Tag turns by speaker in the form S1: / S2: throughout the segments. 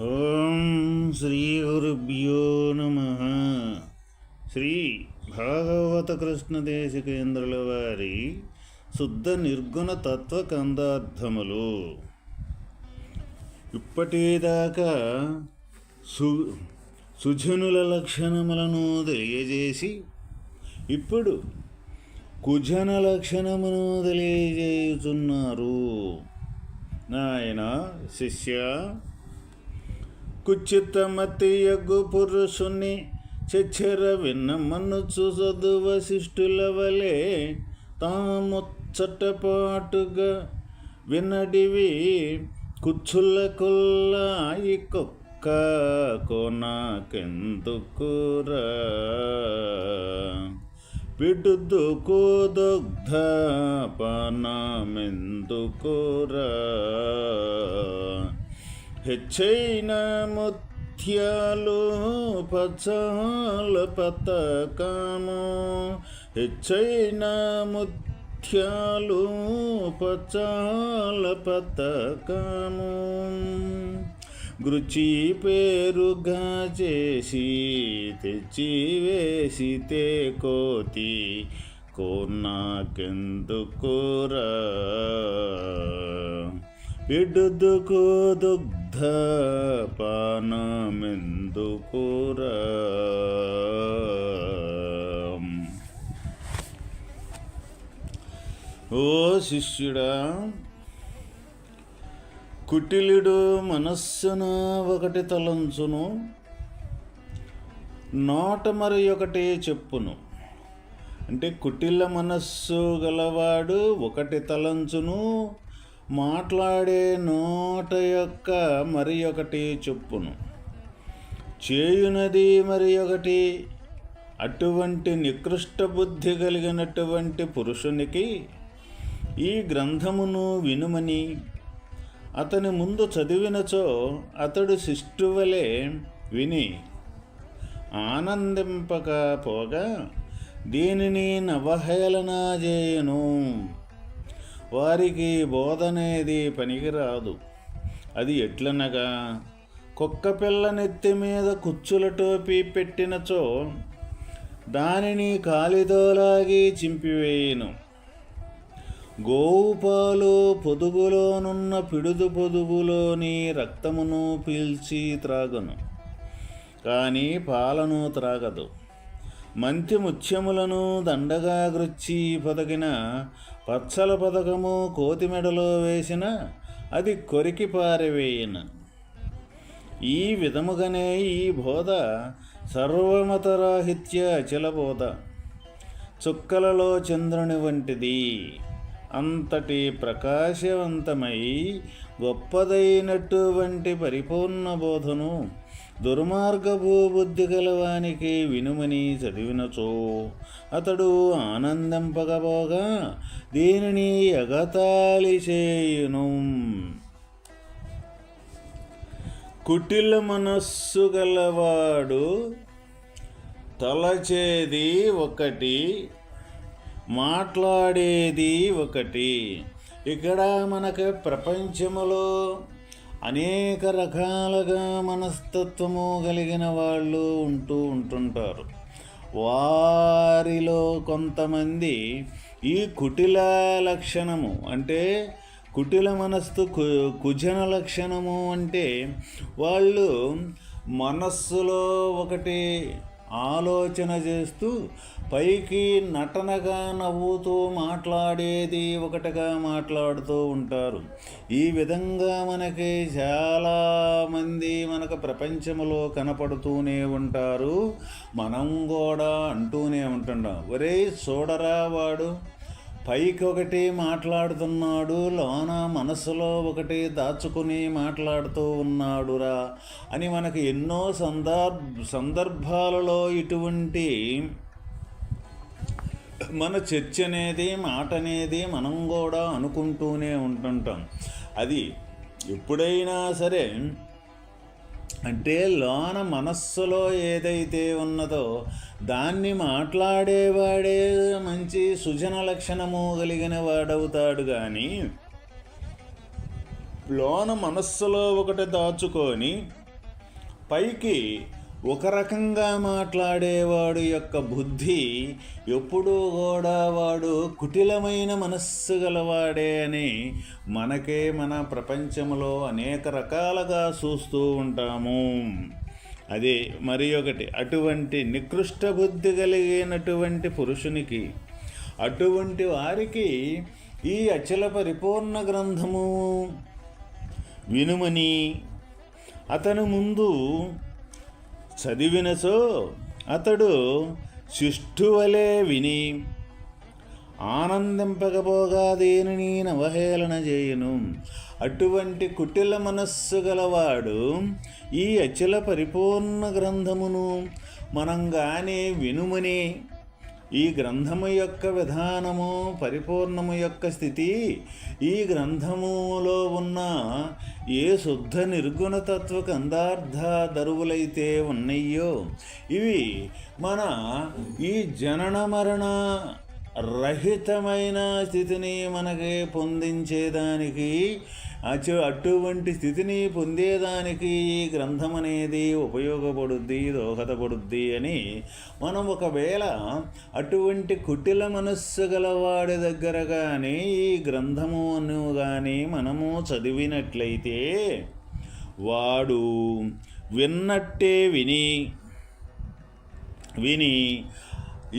S1: ఓం శ్రీ గురుభ్యో నమ. శ్రీ భాగవత కృష్ణదేశికేంద్రుల వారి శుద్ధ నిర్గుణ తత్వ కందార్థములు. ఇప్పటిదాకా సుజనుల లక్షణములను తెలియజేసి ఇప్పుడు కుజన లక్షణమును తెలియజేయుచున్నారు. నాయన శిష్య, కుచితమతియగు పురుషుని చెచ్చెర విన్నమనుచు చదువశిష్టుల వలె తాముచ్చటపాటుగా వినడివి కుచ్చుల కొల్లాయి కుక్క కొనాకెందుకురా పిడుదుకు దగ్ధ పానమెందుకురా హెచ్చైన ముత్యాలు పచాల పతకము హెచ్చైన ముత్యాలు పచాల పతకము గృచి పేరుగా చేసి తెచ్చి వేసితే కోతి కొన్నాకెందుకురా పిడుదుకు దుగ్ధ పానమెందుకురా. ఓ శిష్యుడా, కుటిలుడు మనస్సున ఒకటి తలంచును, నోట మరి ఒకటి చెప్పును. అంటే కుటిల మనస్సు గలవాడు ఒకటి తలంచును, మాట్లాడే నోట యొక్క మరి ఒకటి చెప్పును, చేయునది మరి ఒకటి. అటువంటి నికృష్ట బుద్ధి కలిగినటువంటి పురుషునికి ఈ గ్రంథమును వినుమని అతని ముందు చదివినచో అతడు శిష్టువలే విని ఆనందింపకపోగా దీనిని నవహేళన చేయను. వారికి బోధనేది పనికిరాదు. అది ఎట్లనగా, కుక్క పిల్ల నెత్తి మీద కుచ్చుల టోపీ పెట్టినచో దానిని కాలిదోలాగి చింపివేయును. గోవు పాలు పొదుగులోనున్న పిడుదు పొదుగులోని రక్తమును పీల్చి త్రాగును, కానీ పాలను త్రాగదు. మంతి ముత్యములను దండగా గృచ్చి పొదగిన పచ్చల పథకము కోతిమెడలో వేసిన అది కొరికి పారవేయను. ఈ విధముగానే ఈ బోధ సర్వమతరాహిత్య అచల బోధ, చుక్కలలో చంద్రుని వంటిది. అంతటి ప్రకాశవంతమై గొప్పదైనటువంటి పరిపూర్ణ బోధను దుర్మార్గపు బుద్ధి గలవానికి వినుమని చదివినచో అతడు ఆనందింపకపోగా దీనిని ఎగతాళి చేయును. కుటిల మనస్సు గలవాడు తలచేది ఒకటి, మాట్లాడేది ఒకటి. ఇక్కడ మనకు ప్రపంచములో అనేక రకాలుగా మనస్తత్వము కలిగిన వాళ్ళు ఉంటుంటారు. వారిలో కొంతమంది ఈ కుటిల లక్షణము అంటే కుటిల మనస్సు కుజన లక్షణము అంటే వాళ్ళు మనస్సులో ఒకటి ఆలోచన చేస్తూ పైకి నటనగా నవ్వుతూ మాట్లాడేది ఒకటిగా మాట్లాడుతూ ఉంటారు. ఈ విధంగా మనకి చాలామంది మనకు ప్రపంచంలో కనపడుతూనే ఉంటారు. మనం కూడా అంటూనే ఉంటున్నాం, ఒరే చూడరా వాడు పైకి ఒకటి మాట్లాడుతున్నాడు, లోన మనసులో ఒకటి దాచుకుని మాట్లాడుతూ ఉన్నాడురా అని మనకు ఎన్నో సందర్భాలలో ఇటువంటి మన చర్చ అనేది మాట అనేది మనం కూడా అనుకుంటూనే ఉంటుంటాం. అది ఎప్పుడైనా సరే అంటే లోన మనస్సులో ఏదైతే ఉన్నదో దాన్ని మాట్లాడేవాడే మంచి సుజన లక్షణము కలిగిన వాడవుతాడు. కానీ లోన మనస్సులో ఒకటి దాచుకొని పైకి ఒక రకంగా మాట్లాడేవాడు యొక్క బుద్ధి ఎప్పుడూ కూడా వాడు కుటిలమైన మనస్సు గలవాడే అని మనకే మన ప్రపంచంలో అనేక రకాలుగా చూస్తూ ఉంటాము. అదే మరి ఒకటి, అటువంటి నికృష్ట బుద్ధి కలిగినటువంటి పురుషునికి, అటువంటి వారికి ఈ అచల పరిపూర్ణ గ్రంథము వినుమని అతను ముందు చదివినచో అతడు శిష్టువలే విని ఆనందింపకపోగా దేనిని అవహేళన చేయును. అటువంటి కుటిల మనస్సు గలవాడు ఈ అచల పరిపూర్ణ గ్రంథమును మనం గానే వినుమని, ఈ గ్రంథము యొక్క విధానము, పరిపూర్ణము యొక్క స్థితి, ఈ గ్రంథములో ఉన్న ఏ శుద్ధ నిర్గుణ తత్వ కందార్థ దరువులైతే ఉన్నాయో ఇవి మన ఈ జనన మరణ రహితమైన స్థితిని మనకి పొందించేదానికి, అటువంటి స్థితిని పొందేదానికి ఈ గ్రంథం అనేది ఉపయోగపడుద్ది, దోహదపడుద్ది అని మనం ఒకవేళ అటువంటి కుటిల మనస్సు గలవాడి దగ్గర కానీ ఈ గ్రంథమును కానీ మనము చదివినట్లయితే వాడు విన్నట్టే విని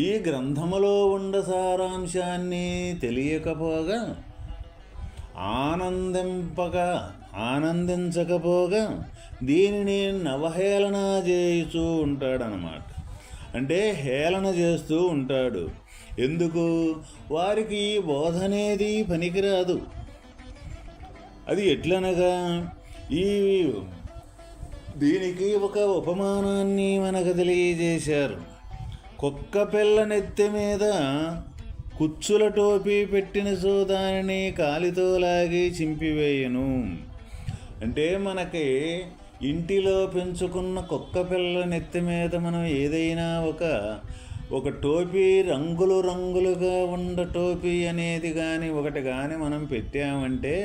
S1: ఈ గ్రంథములో ఉండ సారాంశాన్ని తెలియకపోగా ఆనందించకపోగా దీనిని నవహేళన చేస్తూ ఉంటాడనమాట. అంటే హేళన చేస్తూ ఉంటాడు. ఎందుకు? వారికి ఈ బోధ అనేది పనికిరాదు. అది ఎట్లనగా, దీనికి ఒక ఉపమానాన్ని మనకు తెలియజేశారు. కుక్క పిల్ల నెత్తి మీద కుచ్చుల టోపీ పెట్టిన దానిని కాలితో లాగి చింపివేయను. అంటే మనకి ఇంటిలో పెంచుకున్న కుక్క పిల్ల నెత్తి మీద మనం ఏదైనా ఒక టోపీ రంగులుగా ఉన్న టోపీ అనేది ఒకటి మనం పెట్టామంటే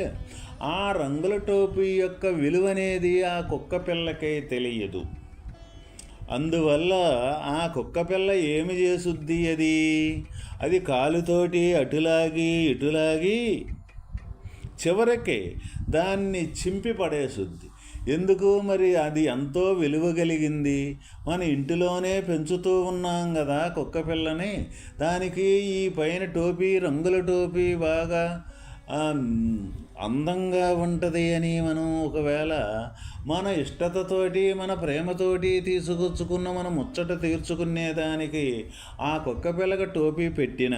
S1: ఆ రంగుల టోపీ యొక్క విలువ అనేది ఆ కుక్క పిల్లకే తెలియదు. అందువల్ల ఆ కుక్క పిల్ల ఏమి చేసుద్ది? అది కాలుతోటి ఇటులాగి చివరికి దాన్ని చింపి పడేసుద్ది. ఎందుకు? మరి అది ఎంతో విలువ కలిగింది, మన ఇంటిలోనే పెంచుతూ ఉన్నాం కదా కుక్క పిల్లని, దానికి ఈ పైన టోపీ, రంగుల టోపీ బాగా అందంగా ఉంటుంది అని మనం ఒకవేళ మన ఇష్టతతోటి, మన ప్రేమతోటి తీసుకొచ్చుకున్న మన ముచ్చట తీర్చుకునేదానికి ఆ కుక్క పిల్లకి టోపీ పెట్టిన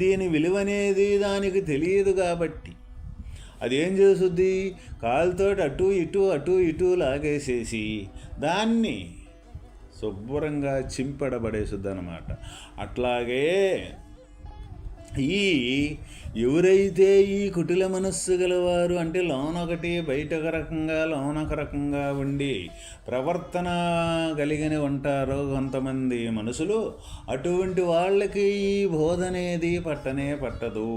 S1: దీని విలువ అనేది దానికి తెలియదు. కాబట్టి అదేం చేస్తుంది? కాలుతోటి అటు ఇటు లాగేసేసి దాన్ని శుభ్రంగా చింపడబడేస్తుంది అన్నమాట. అట్లాగే ఎవరైతే ఈ కుటిల మనస్సు గలవారు, అంటే లోనొకటి బయటొక రకంగా ఉండి ప్రవర్తన కలిగిన ఉంటారో కొంతమంది మనుషులు, అటువంటి వాళ్ళకి ఈ బోధ అనేది పట్టదు.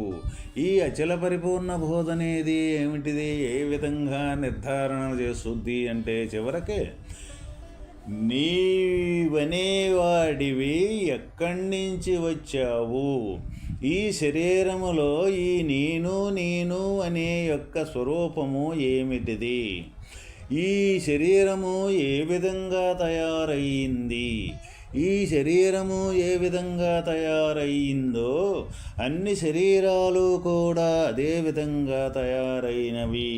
S1: ఈ అచల పరిపూర్ణ బోధ అనేది ఏమిటిది? ఏ విధంగా నిర్ధారణ చేస్తుంది అంటే చివరికి నీవనేవాడివి ఎక్కడి నుంచి వచ్చావు, ఈ శరీరములో ఈ నేను అనే యొక్క స్వరూపము ఏమిటిది, ఈ శరీరము ఏ విధంగా తయారయ్యింది, ఈ శరీరము ఏ విధంగా తయారయ్యిందో అన్ని శరీరాలు కూడా అదే విధంగా తయారైనవి.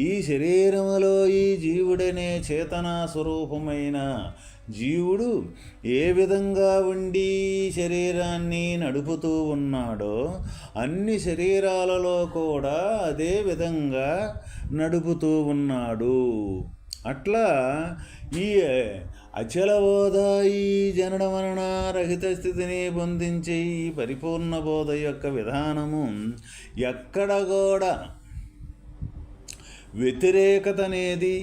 S1: ఈ శరీరములో ఈ జీవుడనే చేతనా స్వరూపమైన జీవుడు ఏ విధంగా ఉండి శరీరాన్ని నడుపుతూ ఉన్నాడో అన్ని శరీరాలలో కూడా అదే విధంగా నడుపుతూ ఉన్నాడు. అట్లా ఈ అచలబోధ, ఈ జనన మరణ రహిత స్థితిని పొందించే ఈ పరిపూర్ణ బోధ యొక్క విధానము ఎక్కడ కూడా వ్యతిరేకత అనేది,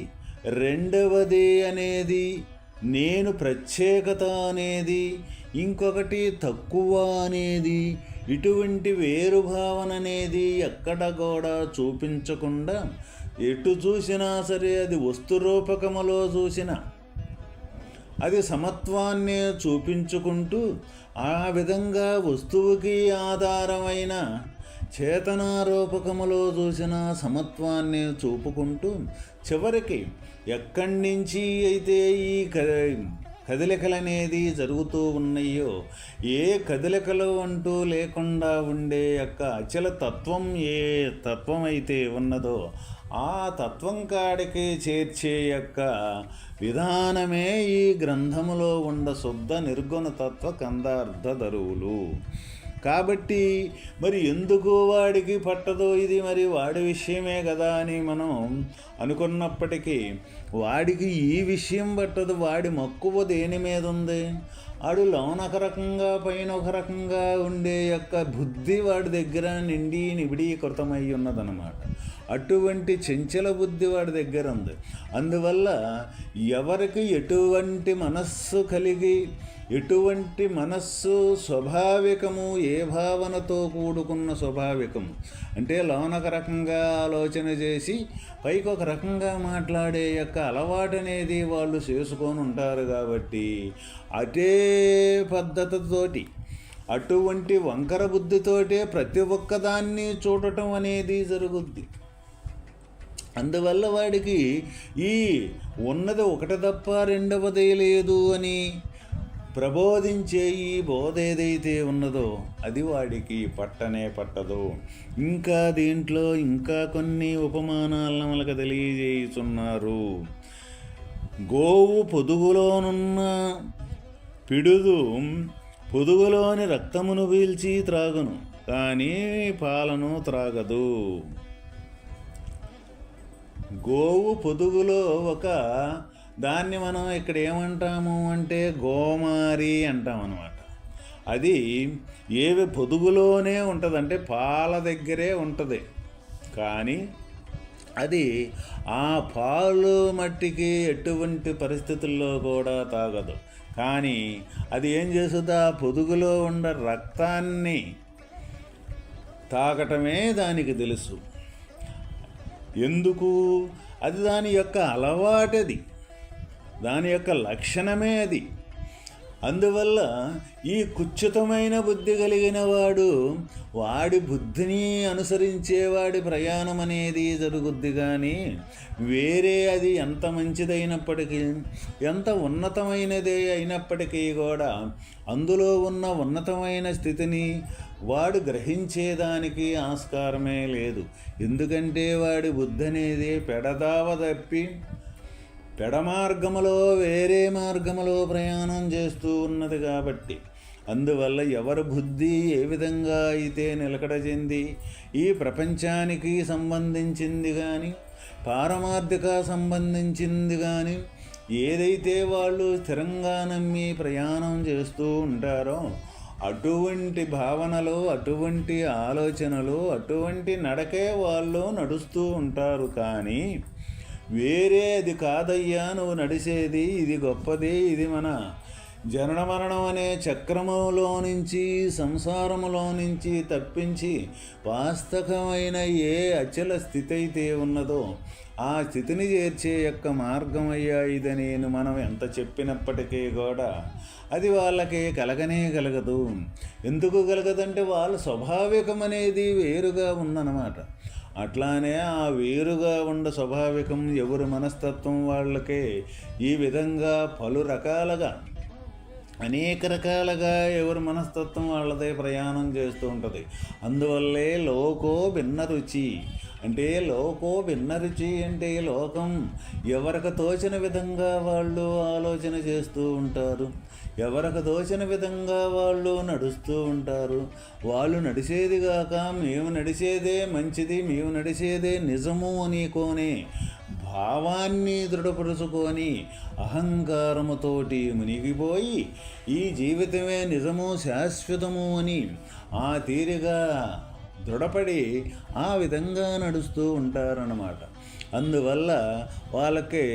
S1: రెండవది అనేది, నేను ప్రత్యేకత అనేది, ఇంకొకటి తక్కువ అనేది ఇటువంటి వేరు భావన అనేది ఎక్కడ కూడా చూపించకుండా ఎటు చూసినా సరే అది వస్తురూపకములో చూసినా అది సమత్వాన్ని చూపించుకుంటూ ఆ విధంగా వస్తువుకి ఆధారమైన చేతనారూపకములో చూసిన సమత్వాన్ని చూపుకుంటూ చివరికి ఎక్కడి నుంచి అయితే ఈ కదలికలనేది జరుగుతూ ఉన్నాయో ఏ కదలికలు అంటూ లేకుండా ఉండే యొక్క అచల తత్వం ఏ తత్వం అయితే ఉన్నదో ఆ తత్వం కాడికి చేర్చే యొక్క విధానమే ఈ గ్రంథములో ఉండ శుద్ధ నిర్గుణ తత్వ కందార్థ దరువులు. కాబట్టి మరి ఎందుకు వాడికి పట్టదో, ఇది మరి వాడి విషయమే కదా అని మనం అనుకున్నప్పటికీ వాడికి ఈ విషయం పట్టదు. వాడి మక్కువ దేని మీద ఉంది? వాడు లోన ఒక రకంగా పైన ఒక రకంగా ఉండే యొక్క బుద్ధి వాడి దగ్గర నిండి నిబిడీకృతమై ఉన్నదన్నమాట. అటువంటి చంచల బుద్ధి వాడి దగ్గర ఉంది. అందువల్ల ఎవరికి ఎటువంటి మనస్సు కలిగి ఎటువంటి మనస్సు స్వాభావికము, ఏ భావనతో కూడుకున్న స్వాభావికము అంటే లోన ఒక రకంగా ఆలోచన చేసి పైకి ఒక రకంగా మాట్లాడే యొక్క అలవాటు అనేది వాళ్ళు చేసుకొని ఉంటారు. కాబట్టి అదే పద్ధతితోటి అటువంటి వంకర బుద్ధితోటే ప్రతి ఒక్కదాన్ని చూడటం అనేది జరుగుద్ది. అందువల్ల వాడికి ఈ ఉన్నది ఒకటి తప్ప రెండవది లేదు అని ప్రబోధించే ఈ బోధ ఏదైతే ఉన్నదో అది వాడికి పట్టనే పట్టదు. ఇంకా దీంట్లో ఇంకా కొన్ని ఉపమానాలను మనకు తెలియజేయుచున్నారు. గోవు పొదుగులోనున్న పిడుదు పొదుగులోని రక్తమును పీల్చి త్రాగును, కానీ పాలను త్రాగదు. గోవు పొదుగులో ఒక దాన్ని మనం ఇక్కడ ఏమంటాము అంటే గోమారి అంటాం అన్నమాట. అది ఏవి పొదుగులోనే ఉంటుంది, అంటే పాల దగ్గరే ఉంటుంది. కానీ అది ఆ పాలు మట్టికి ఎటువంటి పరిస్థితుల్లో కూడా తాగదు. కానీ అది ఏం చేస్తుంది? ఆ పొదుగులో ఉన్న రక్తాన్ని తాగటమే దానికి తెలుసు. ఎందుకు? అది దాని యొక్క అలవాటది, దాని యొక్క లక్షణమే అది. అందువల్ల ఈ కుచ్చితమైన బుద్ధి కలిగిన వాడి బుద్ధిని అనుసరించేవాడి ప్రయాణం అనేది జరుగుద్ది. కానీ వేరే అది ఎంత మంచిదైనప్పటికీ, ఎంత ఉన్నతమైనదే అయినప్పటికీ కూడా అందులో ఉన్న ఉన్నతమైన స్థితిని వాడు గ్రహించేదానికి ఆస్కారమే లేదు. ఎందుకంటే వాడి బుద్ధి అనేది పెడదావ తప్పి పెడమార్గములో వేరే మార్గములో ప్రయాణం చేస్తూ ఉన్నది. కాబట్టి అందువల్ల ఎవరి బుద్ధి ఏ విధంగా అయితే నిలకడ చెంది ఈ ప్రపంచానికి సంబంధించింది కానీ పారమార్థిక సంబంధించింది కానీ ఏదైతే వాళ్ళు స్థిరంగా నమ్మి ప్రయాణం చేస్తూ ఉంటారో అటువంటి భావనలు, అటువంటి ఆలోచనలు, అటువంటి నడకే వాళ్ళు నడుస్తూ ఉంటారు. కానీ వేరే అది కాదయ్యా నువ్వు నడిచేది, ఇది గొప్పది, ఇది మన జనన మరణం అనే చక్రములో నుంచి, సంసారములో నుంచి తప్పించి వాస్తవమైన ఏ అచల స్థితి అయితే ఉన్నదో ఆ స్థితిని చేర్చే యొక్క మార్గమయ్యా ఇదని మనం ఎంత చెప్పినప్పటికీ కూడా అది వాళ్ళకి కలగనే కలగదు. ఎందుకు కలగదంటే వాళ్ళ స్వాభావికం అనేది వేరుగా ఉందన్నమాట. అట్లానే ఆ వేరుగా ఉండ స్వాభావికం ఎవరి మనస్తత్వం వాళ్ళకే ఈ విధంగా పలు రకాలుగా అనేక రకాలుగా ఎవరి మనస్తత్వం వాళ్ళదే ప్రయాణం చేస్తూ ఉంటుంది. అందువల్లే లోకో భిన్న రుచి అంటే లోకం ఎవరికి తోచిన విధంగా వాళ్ళు ఆలోచన చేస్తూ ఉంటారు, ఎవరికి తోచిన విధంగా వాళ్ళు నడుస్తూ ఉంటారు. వాళ్ళు నడిచేది కాక మేము నడిచేదే మంచిది, మేము నడిచేదే నిజము అనుకోనే భావాన్ని దృఢపరుచుకొని అహంకారముతోటి మునిగిపోయి ఈ జీవితమే నిజము శాశ్వతము అని ఆ తీరిగా దృఢపడి ఆ విధంగా నడుస్తూ ఉంటారన్నమాట. అందువల్ల వాళ్ళకి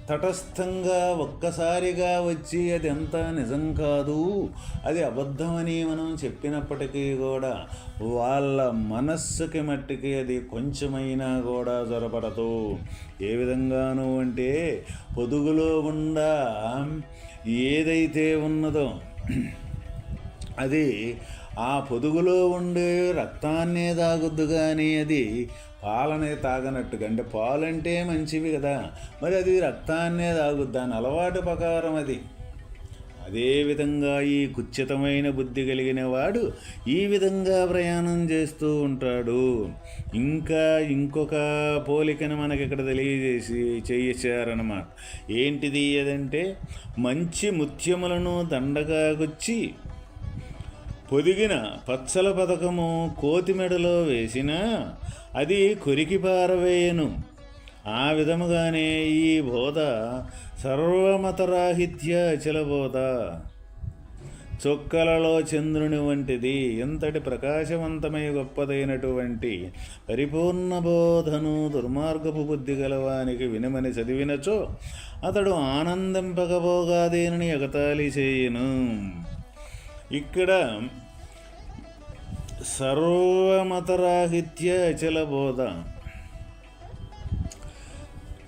S1: తటస్థంగా ఒక్కసారిగా వచ్చి అది ఎంత నిజం కాదు, అది అబద్ధమని మనం చెప్పినప్పటికీ కూడా వాళ్ళ మనస్సుకి మట్టికి అది కొంచెమైనా కూడా జొరపడదు. ఏ విధంగాను అంటే పొదుగులో ఉన్న ఏదైతే ఉన్నదో అది ఆ పొదుగులో ఉండే రక్తాన్నే తాగుద్దు, కానీ అది పాలనే తాగనట్టుగా. అంటే పాలంటే మంచివి కదా, మరి అది రక్తాన్నే తాగుద్ది, దాని అలవాటు ప్రకారం అది. అదేవిధంగా ఈ కుచ్చితమైన బుద్ధి కలిగిన వాడు ఈ విధంగా ప్రయాణం చేస్తూ ఉంటాడు. ఇంకా ఇంకొక పోలికను మనకి ఇక్కడ చేయించారన్నమాట. ఏంటిది అదంటే, మంచి ముత్యములను దండగా గుచ్చి పొదిగిన పచ్చల పథకము కోతిమెడలో వేసినా అది కొరికి పారవేయను. ఆ విధముగానే ఈ బోధ సర్వమతరాహిత్య అచల బోధ చొక్కలలో చంద్రుని వంటిది. ఎంతటి ప్రకాశవంతమై గొప్పదైనటువంటి పరిపూర్ణ బోధను దుర్మార్గపు బుద్ధి గలవానికి వినమని చదివినచో అతడు ఆనందింపకపోగా దేనిని ఎగతాళి చేయును. ఇక్కడ సర్వమతరాహిత్య అచల బోధ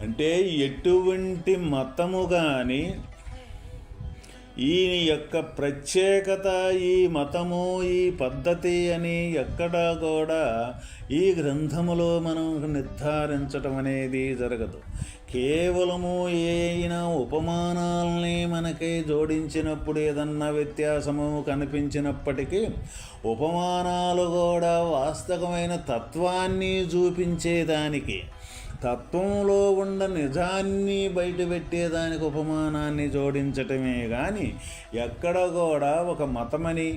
S1: అంటే ఎటువంటి మతము కానీ ఈ యొక్క ప్రత్యేకత, ఈ మతము, ఈ పద్ధతి అని ఎక్కడా కూడా ఈ గ్రంథములో మనం నిర్ధారించటం అనేది జరగదు. కేవలము అయినా ఉపమానాలని మనకి జోడించినప్పుడు ఏదన్నా వ్యత్యాసము కనిపించినప్పటికీ ఉపమానాలు కూడా వాస్తవమైన తత్వాన్ని చూపించేదానికి, తత్వంలో ఉన్న నిజాన్ని బయటపెట్టేదానికి ఉపమానాన్ని జోడించటమే కానీ ఎక్కడ కూడా ఒక మతమని,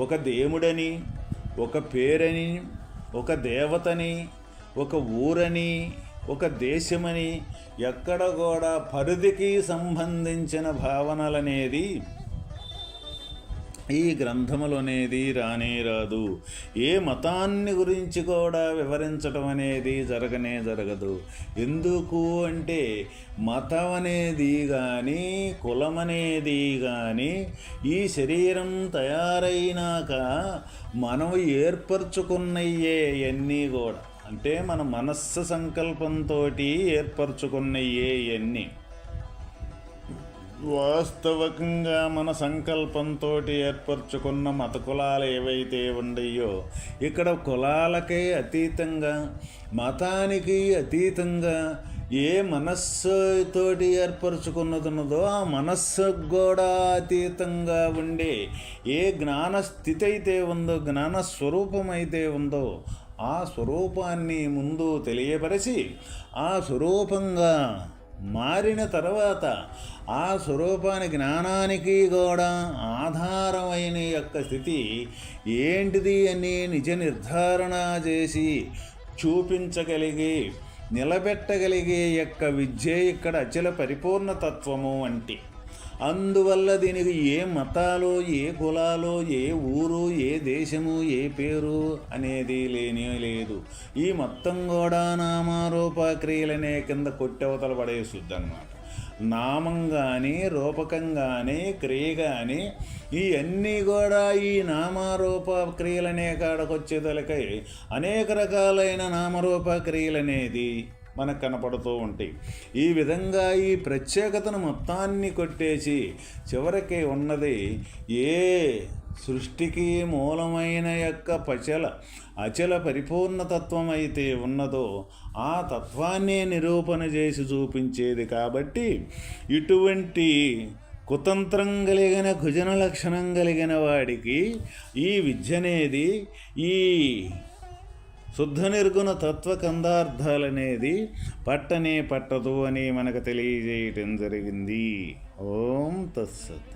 S1: ఒక దేవుడని, ఒక పేరని, ఒక దేవతని, ఒక ఊరని, ఒక దేశమని ఎక్కడ కూడా పరిధికి సంబంధించిన భావనలనేది ఈ గ్రంథములనేది రానే రాదు. ఏ మతాన్ని గురించి కూడా వివరించటం అనేది జరగదు. ఎందుకు అంటే మతం అనేది కానీ, కులం అనేది కానీ ఈ శరీరం తయారైనాక మనం ఏర్పరచుకున్నయ్యే అన్నీ కూడా, అంటే మన మనస్సు సంకల్పంతో ఏర్పరచుకున్నయ్యే అన్నీ. వాస్తవకంగా మన సంకల్పంతో ఏర్పరచుకున్న మత కులాలు ఏవైతే ఉన్నాయో, ఇక్కడ కులాలకే అతీతంగా, మతానికి అతీతంగా ఏ మనస్సుతోటి ఏర్పరచుకున్నదున్నదో ఆ మనస్సుకు కూడా అతీతంగా ఉండే ఏ జ్ఞానస్థితి అయితే ఉందో, జ్ఞానస్వరూపం అయితే ఉందో ఆ స్వరూపాన్ని ముందు తెలియపరిచి ఆ స్వరూపంగా మారిన తర్వాత ఆ స్వరూపానికి, జ్ఞానానికి కూడా ఆధారమైన యొక్క స్థితి ఏంటిది అని నిజ నిర్ధారణ చేసి చూపించగలిగి నిలబెట్టగలిగే యొక్క విద్య ఇక్కడ అచల పరిపూర్ణతత్వము అంటే. అందువల్ల దీనికి ఏ మతాలు, ఏ కులాలు, ఏ ఊరు, ఏ దేశము, ఏ పేరు అనేది లేనే లేదు. ఈ మొత్తం కూడా నామారూపక్రియలనే కింద కొట్టవతల పడేసుద్ది అన్నమాట. నామం కానీ, రూపకం కానీ, క్రియ కానీ ఇవన్నీ కూడా ఈ నామరూప క్రియలనే కాడకొచ్చేదలకై అనేక రకాలైన నామరూప క్రియలనేది మనకు కనపడుతూ ఉంటాయి. ఈ విధంగా ఈ ప్రత్యేకతను మొత్తాన్ని కొట్టేసి చివరికి ఉన్నది ఏ సృష్టికి మూలమైన యొక్క అచల పరిపూర్ణతత్వం అయితే ఉన్నదో ఆ తత్వాన్నే నిరూపణ చేసి చూపించేది. కాబట్టి ఇటువంటి కుతంత్రం కలిగిన కుజన లక్షణం కలిగిన వాడికి ఈ విద్య అనేది, ఈ శుద్ధ నిర్గుణ తత్వకందార్థాలనేది పట్టనే పట్టదు అని మనకు తెలియజేయటం జరిగింది. ఓం తత్సత్.